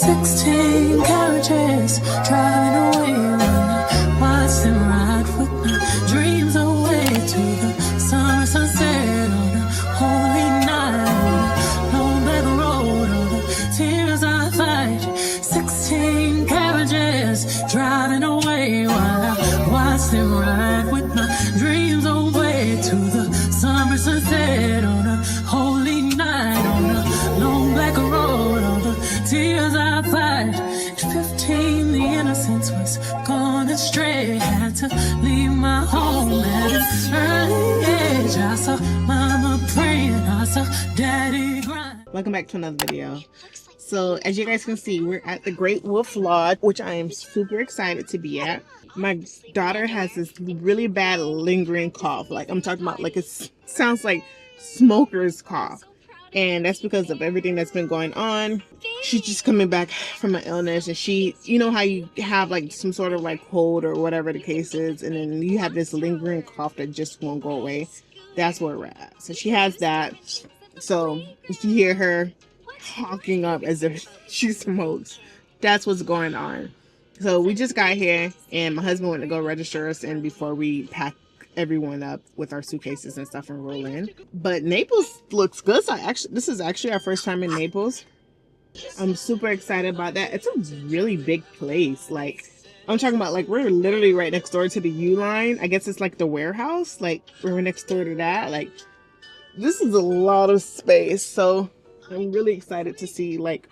16 carriages driving away when I watch them ride with my dreams away to the summer sunset on a holy night on a long back road on the tears I fight. 16 carriages driving away while I watch them ride with my dreams away to the summer sunset on a holy night on a long black road on the tears I fight. At 15 the innocence was gone astray. Had to leave my home at an early age. I saw mama praying, I saw daddy grind. Welcome back to another video. So as you guys can see, we're at the Great Wolf Lodge, which I am super excited to be at. My daughter has this really bad lingering cough. Like I'm talking about, like it sounds like smoker's cough. And that's because of everything that's been going on. She's just coming back from an illness, and she, you know how you have like some sort of like cold or whatever the case is, and then you have this lingering cough that just won't go away. That's where we're at. So she has that. So if you hear her honking up as if she smokes, that's what's going on. So we just got here, and my husband went to go register us in before we pack everyone up with our suitcases and stuff and roll in. But Naples looks good. So this is actually our first time in Naples. I'm super excited about that. It's a really big place. Like I'm talking about, like we're literally right next door to the U line. I guess it's like the warehouse. Like we're next door to that. Like this is a lot of space. So I'm really excited to see like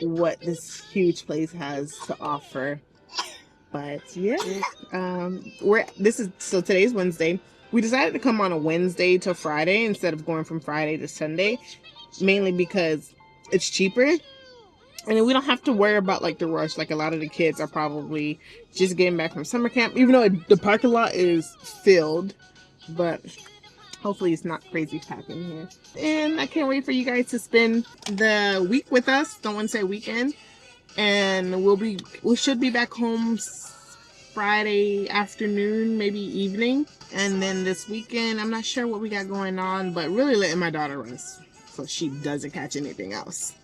what this huge place has to offer. But yeah, so today's Wednesday. We decided to come on a Wednesday to Friday instead of going from Friday to Sunday, mainly because it's cheaper. And then we don't have to worry about like the rush. Like a lot of the kids are probably just getting back from summer camp, even though the parking lot is filled, but hopefully it's not crazy packed in here. And I can't wait for you guys to spend the week with us. Don't want to say weekend. And we should be back home Friday afternoon, maybe evening. And then this weekend, I'm not sure what we got going on, but really letting my daughter rest so she doesn't catch anything else.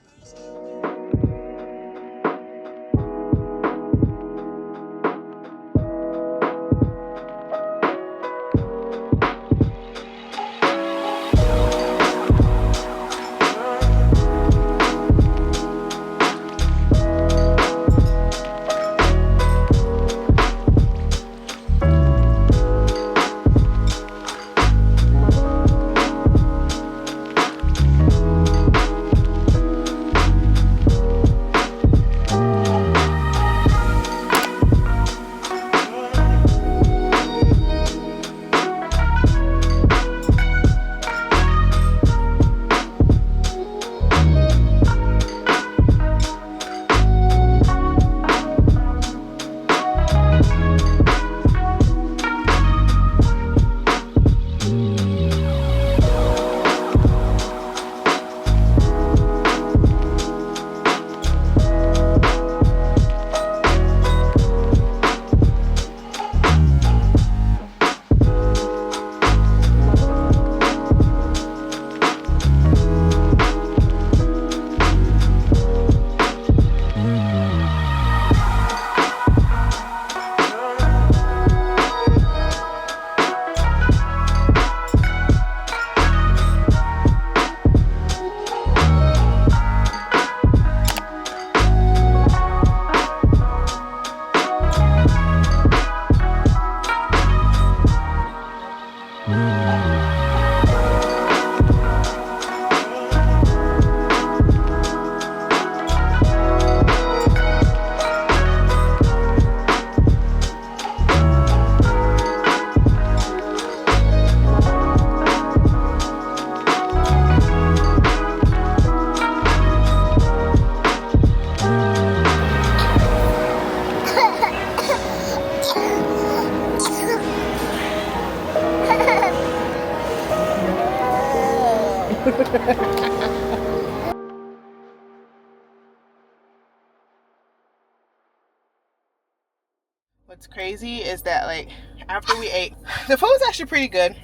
What's crazy is that, like, after we ate, the food was actually pretty good,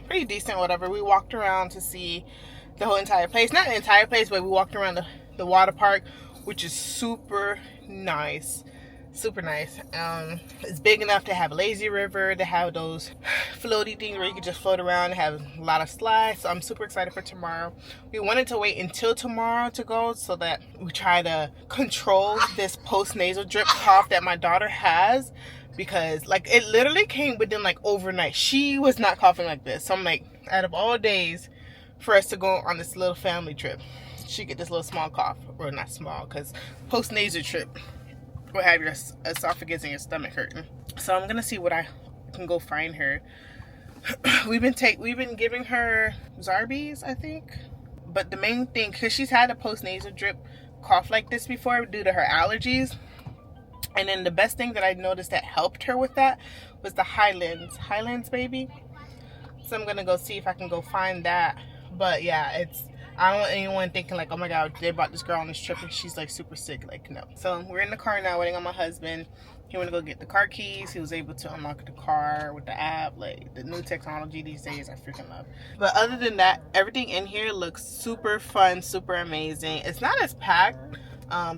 pretty decent, whatever. We walked around to see the whole entire place. Not the entire place, but we walked around the water park. which is super nice. Super nice. It's big enough to have a lazy river, to have those floaty things where you can just float around and have a lot of slides. So I'm super excited for tomorrow. We wanted to wait until tomorrow to go so that we try to control this postnasal drip cough that my daughter has, because like it literally came within like overnight. She was not coughing like this. So I'm like, out of all days for us to go on this little family trip, she get this little small cough, or not small, because postnasal trip will have your esophagus and your stomach hurting. So I'm gonna see what I can go find her. we've been giving her Zarbee's, I think. But the main thing, because she's had a postnasal drip cough like this before due to her allergies. And then the best thing that I noticed that helped her with that was the Highlands baby. So I'm gonna go see if I can go find that. But yeah, I don't want anyone thinking like, oh my god, they brought this girl on this trip and she's like super sick. Like, no. So we're in the car now waiting on my husband. He went to go get the car keys. He was able to unlock the car with the app. Like, the new technology these days I freaking love. But other than that, everything in here looks super fun, super amazing. It's not as packed.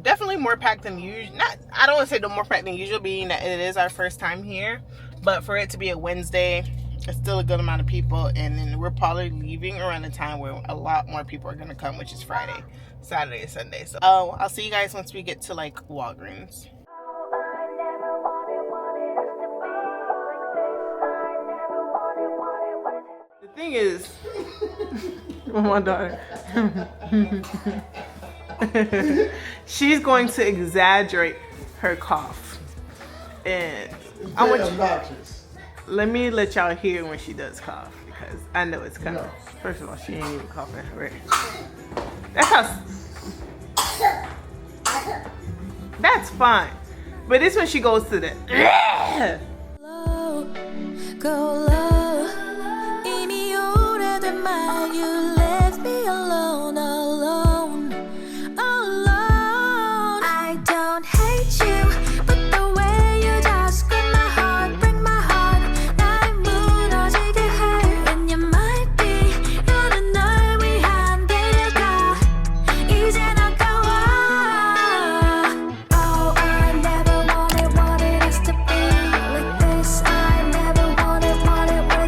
Definitely more packed than usual. I don't want to say no more packed than usual, being that it is our first time here. But for it to be a Wednesday, it's still a good amount of people, and then we're probably leaving around the time where a lot more people are gonna come, which is Friday, Saturday, Sunday. So I'll see you guys once we get to like Walgreens. The thing is, my daughter, she's going to exaggerate her cough, and I want you. Let me let y'all hear when she does cough, because I know it's coming. No. First of all, she ain't even coughing, right? That's how. That's fine, but this when she goes to the. Go low. You left me alone. I don't hate you, but the way you just grip my heart, break my heart. 날 무너지게 해. And you might be 여느 널 위한 길일까. 이젠 아까워. Oh, I never wanted us to be like this. I never wanted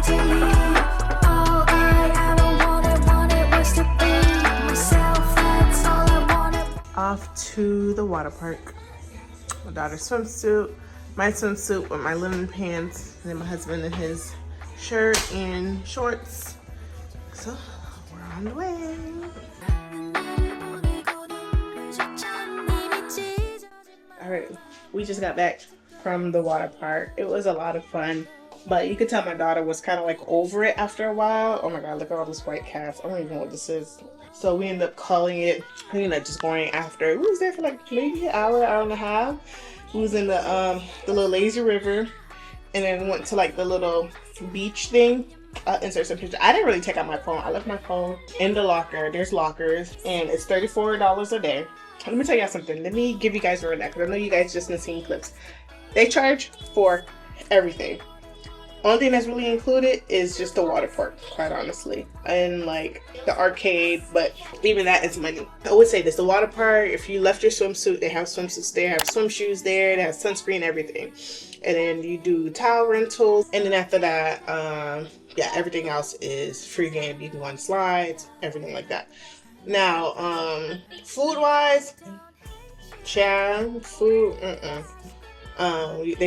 to leave. All I ever wanted was to be myself. That's all I wanted. Off to the water park. My daughter's swimsuit, my swimsuit with my linen pants, and then my husband in his shirt and shorts. So we're on the way. All right, we just got back from the water park. It was a lot of fun, but you could tell my daughter was kind of like over it after a while. Oh my god, look at all this white cast. I don't even know what this is. So we ended up calling it, just going after. We was there for like maybe an hour and a half. We was in the little lazy river, and then went to like the little beach thing. Insert some pictures. I didn't really take out my phone. I left my phone in the locker. There's lockers, and it's $34 a day. Let me tell y'all something. Let me give you guys a rundown, because I know you guys just been seeing clips. They charge for everything. Only thing that's really included is just the water park, quite honestly, and like the arcade, but even that is money. I would say this, the water park, if you left your swimsuit, they have swimsuits there, have swim shoes there, they have sunscreen, everything. And then you do towel rentals, and then after that, yeah, everything else is free game. You can go on slides, everything like that. Now, food wise, they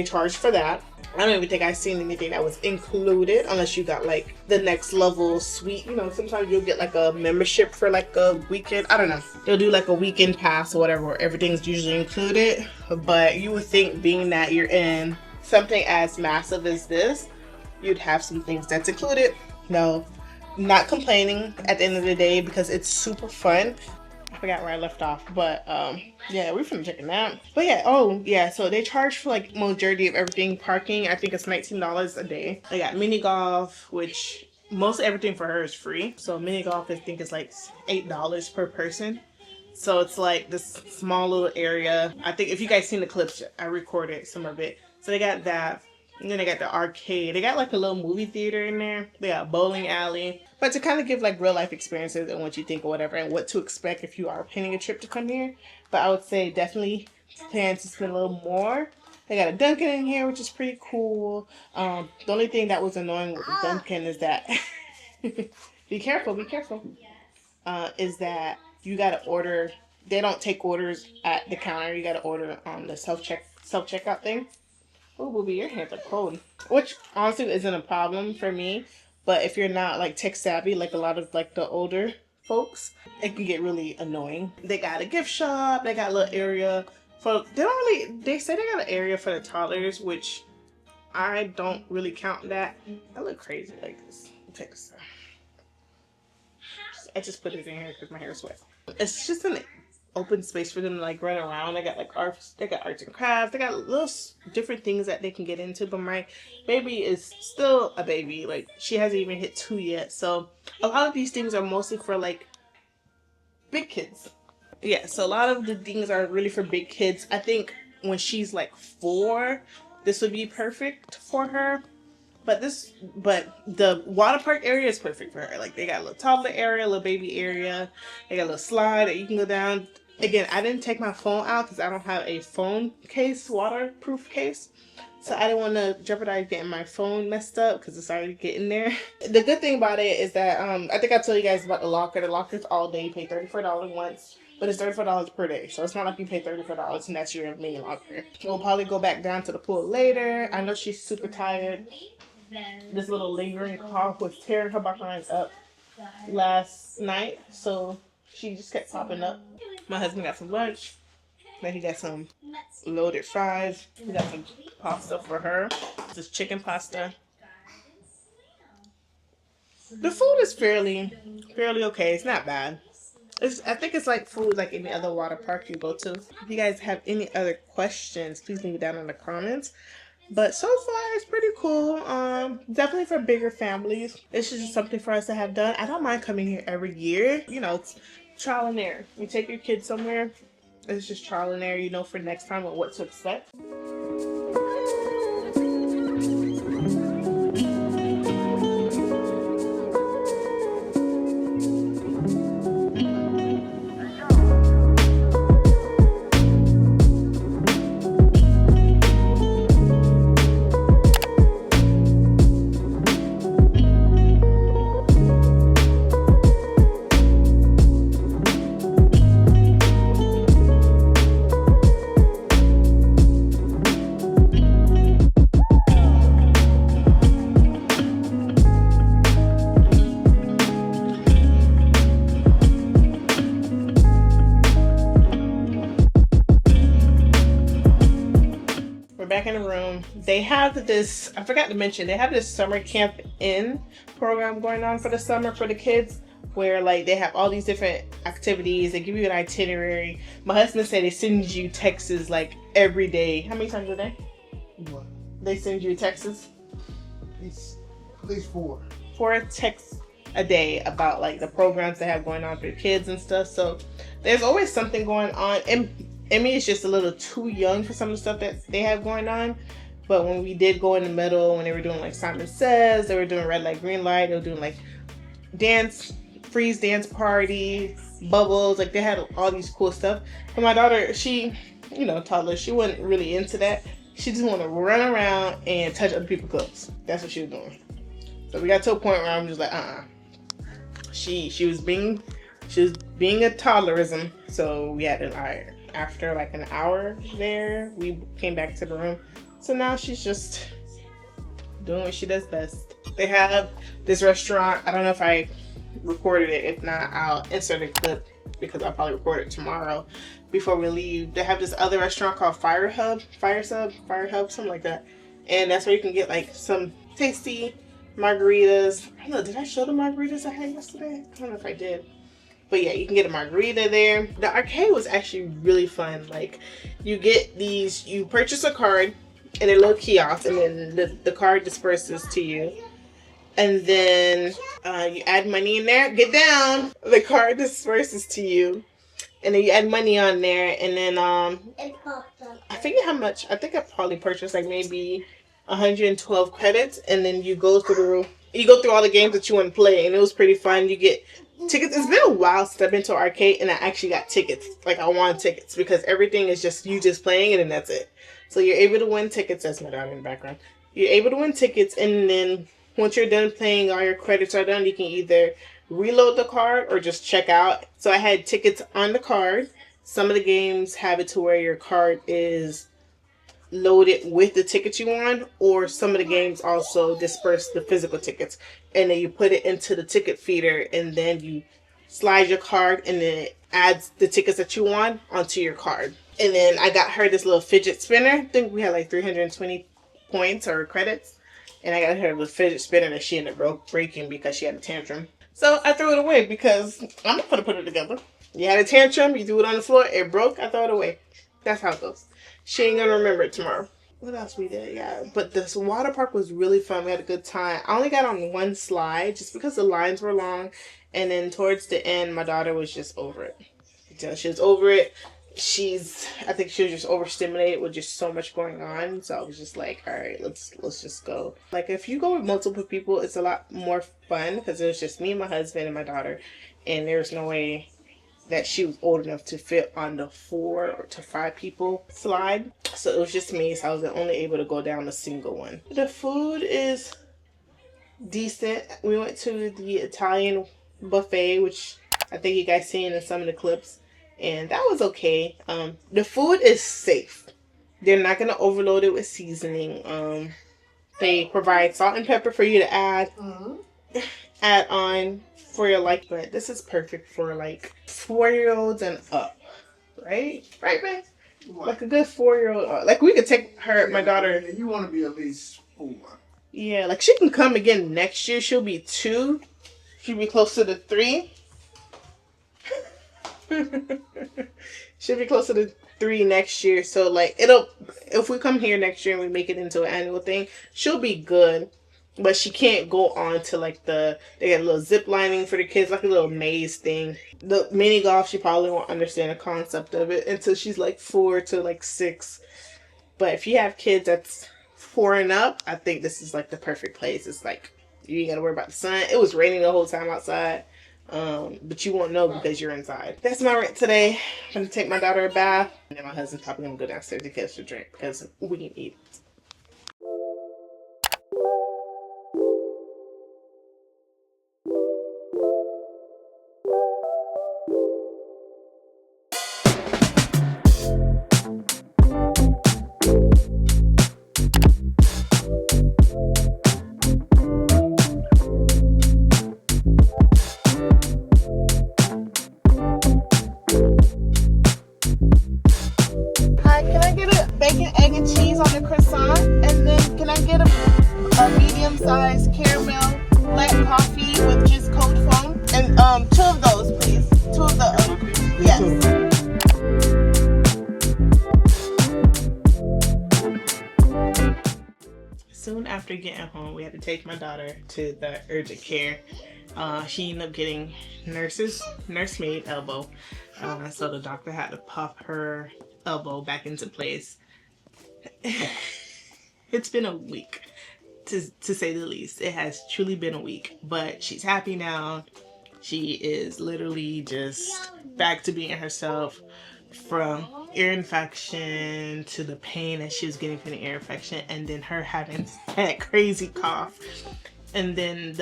charge for that. I don't even think I've seen anything that was included, unless you got like the next level suite. Sometimes you'll get like a membership for like a weekend. I don't know. They'll do like a weekend pass or whatever, where everything's usually included. But you would think, being that you're in something as massive as this, you'd have some things that's included. No, not complaining at the end of the day, because it's super fun. I forgot where I left off, but yeah, we're finna check it out. But yeah, so they charge for like majority of everything. Parking, I think it's $19 a day. They got mini golf, which most everything for her is free. So mini golf, I think, is like $8 per person. So it's like this small little area. I think if you guys seen the clips, I recorded some of it. So they got that. And then they got the arcade. They got like a little movie theater in there. They got a bowling alley. But to kind of give like real life experiences and what you think or whatever and what to expect if you are planning a trip to come here. But I would say definitely plan to spend a little more. They got a Dunkin' in here, which is pretty cool. The only thing that was annoying with the Dunkin' is that be careful, be careful. Is that you gotta order. They don't take orders at the counter. You gotta order on the self checkout thing. Oh, Booby, your hands are cold. Which honestly isn't a problem for me, but if you're not like tech savvy, like a lot of like the older folks, it can get really annoying. They got a gift shop. They got a little area for. They don't really. They say they got an area for the toddlers, which I don't really count that. I look crazy like this. Check this out. I just put it in here because my hair is wet. It's just an open space for them to like run around. They got like arts, they got arts and crafts. They got little different things that they can get into. But my baby is still a baby. Like she hasn't even hit 2 yet. So a lot of these things are mostly for like big kids. Yeah. So a lot of the things are really for big kids. I think when she's like 4, this would be perfect for her. But the water park area is perfect for her. Like they got a little toddler area, a little baby area. They got a little slide that you can go down. Again, I didn't take my phone out because I don't have a phone case, waterproof case. So I didn't want to jeopardize getting my phone messed up because it's already getting there. The good thing about it is that I think I told you guys about the locker. The locker's all day. You pay $34 once. But it's $34 per day. So it's not like you pay $34 and that's your main locker. We'll probably go back down to the pool later. I know she's super tired. This little lingering cough was tearing her behind up last night, so she just kept popping up. My husband got some lunch. Then he got some loaded fries. We got some pasta for her. This is chicken pasta. The food is fairly okay. It's not bad. I think it's like food like any other water park you go to. If you guys have any other questions, please leave it down in the comments. But so far, it's pretty cool. Definitely for bigger families. It's just something for us to have done. I don't mind coming here every year. You know, it's trial and error. You take your kids somewhere, it's just trial and error, you know, for next time what to expect. Back in the room, they have this, I forgot to mention, they have this summer camp in program going on for the summer for the kids, where like they have all these different activities. They give you an itinerary. My husband said they send you texts like every day. How many times a day? What? They send you texts? At least 4. 4 texts a day about like the programs they have going on for the kids and stuff. So there's always something going on. And Emmy is just a little too young for some of the stuff that they have going on. But when we did go in the middle, when they were doing like Simon Says, they were doing red light, green light, they were doing like freeze dance party, bubbles, like they had all these cool stuff. But my daughter, she, you know, toddler, she wasn't really into that. She just wanted to run around and touch other people's clothes. That's what she was doing. So we got to a point where I'm just like, She was being a toddlerism. So we had to after like an hour there, we came back to the room. So now she's just doing what she does best. They have this restaurant. I don't know if I recorded it. If not, I'll insert a clip because I'll probably record it tomorrow before we leave. They have this other restaurant called Fire Hub, something like that. And that's where you can get like some tasty margaritas. I don't know, did I show the margaritas I had yesterday? I don't know if I did. But yeah, you can get a margarita there. The arcade was actually really fun. Like, you get these, you purchase a card in a little kiosk, and then the card disperses to you. And then you add money in there. Get down! The card disperses to you. And then you add money on there. And then, I forget how much. I think I probably purchased like maybe 112 credits, and then you go through all the games that you want to play, and it was pretty fun. You get tickets. It's been a while since I've been to an arcade, and I actually got tickets. Like, I won tickets because everything is just you just playing it, and that's it. So you're able to win tickets. That's my daughter in the background. You're able to win tickets, and then once you're done playing, all your credits are done, you can either reload the card or just check out. So I had tickets on the card. Some of the games have it to where your card is loaded with the tickets you won, or some of the games also disperse the physical tickets, and then you put it into the ticket feeder, and then you slide your card, and then it adds the tickets that you won onto your card. And then I got her this little fidget spinner. I think we had like 320 points or credits, and I got her the fidget spinner that she ended up breaking because she had a tantrum. So I threw it away because I'm not gonna put it together. You had a tantrum, you threw it on the floor, it broke, I throw it away. That's how it goes. She ain't gonna remember it tomorrow. What else we did? Yeah, but this water park was really fun. We had a good time. I only got on one slide just because the lines were long, and then towards the end, my daughter was just over it. She was over it. I think she was just overstimulated with just so much going on. So I was just like, all right, let's just go. Like, if you go with multiple people, it's a lot more fun because it was just me, my husband, and my daughter, and there's no way that she was old enough to fit on the 4 to 5 people slide. So it was just me, so I was only able to go down a single one. The food is decent. We went to the Italian buffet, which I think you guys seen in some of the clips, and that was okay. The food is safe. They're not going to overload it with seasoning. They provide salt and pepper for you to add on for your but this is perfect for like 4-year-olds and up, right, babe? Like a good 4-year-old. Like, we could take my daughter. You want to be at least 4. Yeah, like she can come again next year. She'll be 2. She'll be closer to 3. She'll be closer to 3 next year. So like, if we come here next year and we make it into an annual thing, she'll be good. But she can't go on to like they got a little zip lining for the kids, like a little maze thing. The mini golf, she probably won't understand the concept of it until she's like 4 to like 6. But if you have kids that's 4 and up, I think this is like the perfect place. It's like, you ain't gotta worry about the sun. It was raining the whole time outside. But you won't know because you're inside. That's my rant today. I'm gonna take my daughter a bath, and then my husband's probably gonna go downstairs to catch a drink because we can eat. Bacon, egg, and cheese on the croissant, and then can I get a medium-sized caramel black coffee with just cold foam, and 2 of those, please. 2 of the yes. Soon after getting home, we had to take my daughter to the urgent care. She ended up getting nursemaid elbow, so the doctor had to pop her elbow back into place. It's been a week, to say the least. It has truly been a week, but she's happy now. She is literally just back to being herself, from ear infection to the pain that she was getting from the ear infection, and then her having that crazy cough. And then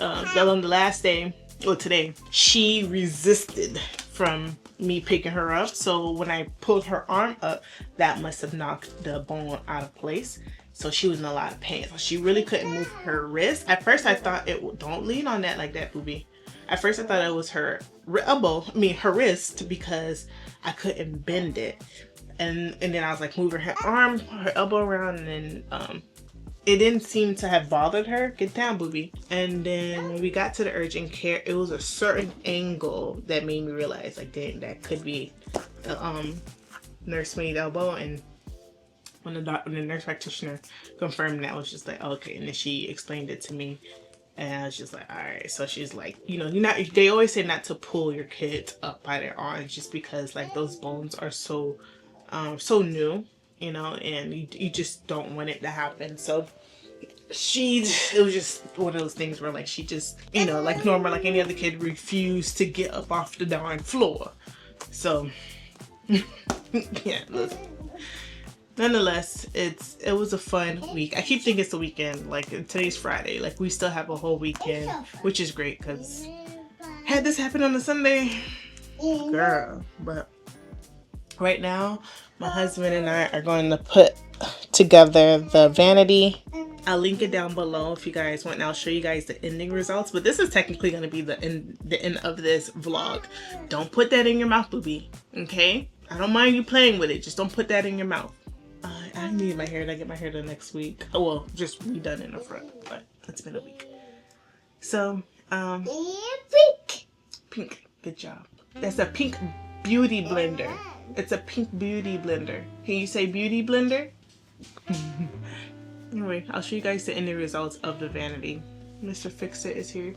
on the last day, or today, she resisted from me picking her up. So when I pulled her arm up, that must have knocked the bone out of place. So she was in a lot of pain. So she really couldn't move her wrist. At first I thought don't lean on that like that, booby. At first I thought it was her her wrist, because I couldn't bend it. And then I was like moving her elbow around, and then it didn't seem to have bothered her. Get down, booby. And then when we got to the urgent care, it was a certain angle that made me realize, like, dang, that could be a nursemaid elbow. And when the nurse practitioner confirmed that, I was just like, okay. And then she explained it to me, and I was just like, all right. So she's like, they always say not to pull your kids up by their arms, just because like those bones are so new. you know, and you just don't want it to happen. So it was just one of those things where like she just, you know, like normal, like any other kid, refused to get up off the darn floor. So yeah, listen. Nonetheless, it was a fun week. I keep thinking it's the weekend. Like today's Friday. Like we still have a whole weekend, which is great because had this happen on a Sunday, girl. But right now, my husband and I are going to put together the vanity. I'll link it down below if you guys want, and I'll show you guys the ending results. But this is technically going to be the end of this vlog. Don't put that in your mouth, booby. Okay? I don't mind you playing with it. Just don't put that in your mouth. I need my hair. I get my hair done next week. Oh, well, just redone in the front, but it's been a week. So, pink. Good job. That's a pink beauty blender. It's a pink beauty blender. Can you say beauty blender? Anyway, I'll show you guys the ending results of the vanity. Mr. Fix-It is here.